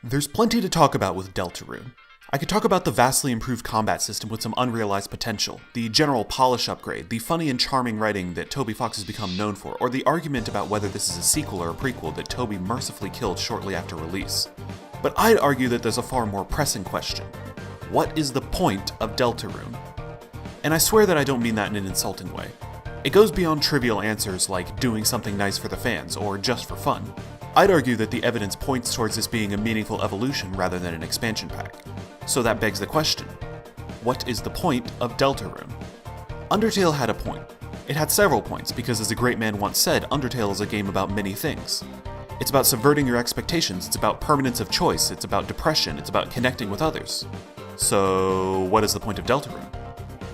There's plenty to talk about with Delta Rune. I could talk about the vastly improved combat system with some unrealized potential, the general polish upgrade, the funny and charming writing that Toby Fox has become known for, or the argument about whether this is a sequel or a prequel that Toby mercifully killed shortly after release. But I'd argue that there's a far more pressing question. What is the point of Delta Rune? And I swear that I don't mean that in an insulting way. It goes beyond trivial answers like doing something nice for the fans, or just for fun. I'd argue that the evidence points towards this being a meaningful evolution rather than an expansion pack. So that begs the question, what is the point of Delta Rune? Undertale had a point. It had several points, because as a great man once said, Undertale is a game about many things. It's about subverting your expectations, it's about permanence of choice, it's about depression, it's about connecting with others. So what is the point of Delta Rune?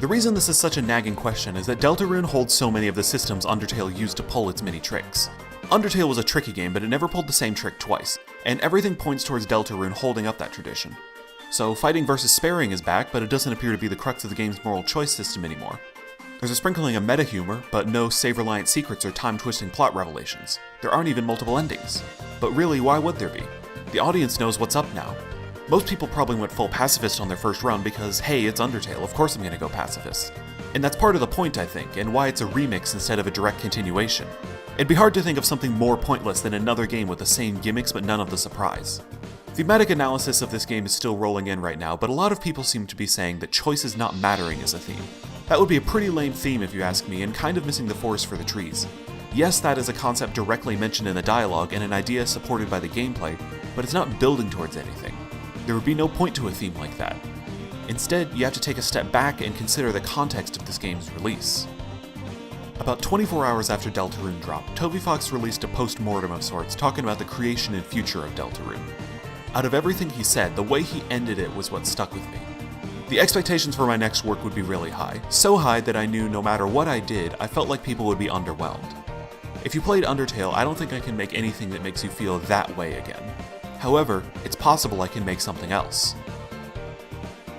The reason this is such a nagging question is that Delta Rune holds so many of the systems Undertale used to pull its many tricks. Undertale was a tricky game, but it never pulled the same trick twice, and everything points towards Delta Rune holding up that tradition. So fighting versus sparing is back, but it doesn't appear to be the crux of the game's moral choice system anymore. There's a sprinkling of meta-humor, but no save-reliant secrets or time-twisting plot revelations. There aren't even multiple endings. But really, why would there be? The audience knows what's up now. Most people probably went full pacifist on their first run because, hey, it's Undertale, of course I'm gonna go pacifist. And that's part of the point, I think, and why it's a remix instead of a direct continuation. It'd be hard to think of something more pointless than another game with the same gimmicks but none of the surprise. Thematic analysis of this game is still rolling in right now, but a lot of people seem to be saying that choice is not mattering as a theme. That would be a pretty lame theme if you ask me, and kind of missing the forest for the trees. Yes, that is a concept directly mentioned in the dialogue and an idea supported by the gameplay, but it's not building towards anything. There would be no point to a theme like that. Instead, you have to take a step back and consider the context of this game's release. About 24 hours after Delta Rune dropped, Toby Fox released a post-mortem of sorts talking about the creation and future of Delta Rune. Out of everything he said, the way he ended it was what stuck with me. The expectations for my next work would be really high, so high that I knew no matter what I did, I felt like people would be underwhelmed. If you played Undertale, I don't think I can make anything that makes you feel that way again. However, it's possible I can make something else.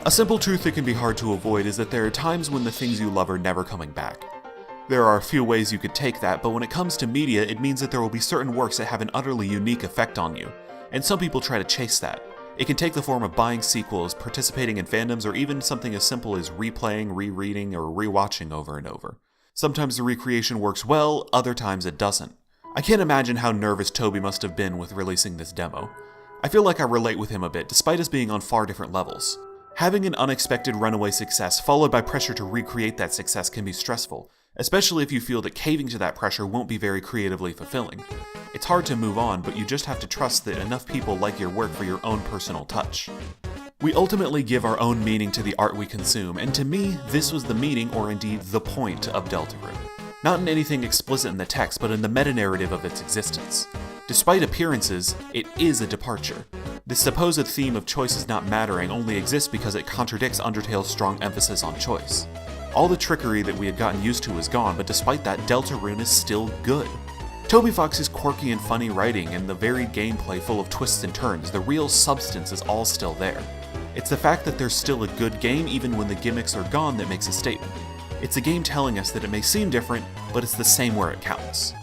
A simple truth that can be hard to avoid is that there are times when the things you love are never coming back. There are a few ways you could take that, but when it comes to media, it means that there will be certain works that have an utterly unique effect on you, and some people try to chase that. It can take the form of buying sequels, participating in fandoms, or even something as simple as replaying, rereading, or rewatching over and over. Sometimes the recreation works well, other times it doesn't. I can't imagine how nervous Toby must have been with releasing this demo. I feel like I relate with him a bit, despite us being on far different levels. Having an unexpected runaway success followed by pressure to recreate that success can be stressful, especially if you feel that caving to that pressure won't be very creatively fulfilling. It's hard to move on, but you just have to trust that enough people like your work for your own personal touch. We ultimately give our own meaning to the art we consume, and to me, this was the meaning, or indeed the point, of Delta Rune. Not in anything explicit in the text, but in the meta-narrative of its existence. Despite appearances, it is a departure. This supposed theme of choices not mattering only exists because it contradicts Undertale's strong emphasis on choice. All the trickery that we had gotten used to is gone, but despite that, Delta Rune is still good. Toby Fox's quirky and funny writing and the varied gameplay full of twists and turns, the real substance is all still there. It's the fact that there's still a good game even when the gimmicks are gone that makes a statement. It's a game telling us that it may seem different, but it's the same where it counts.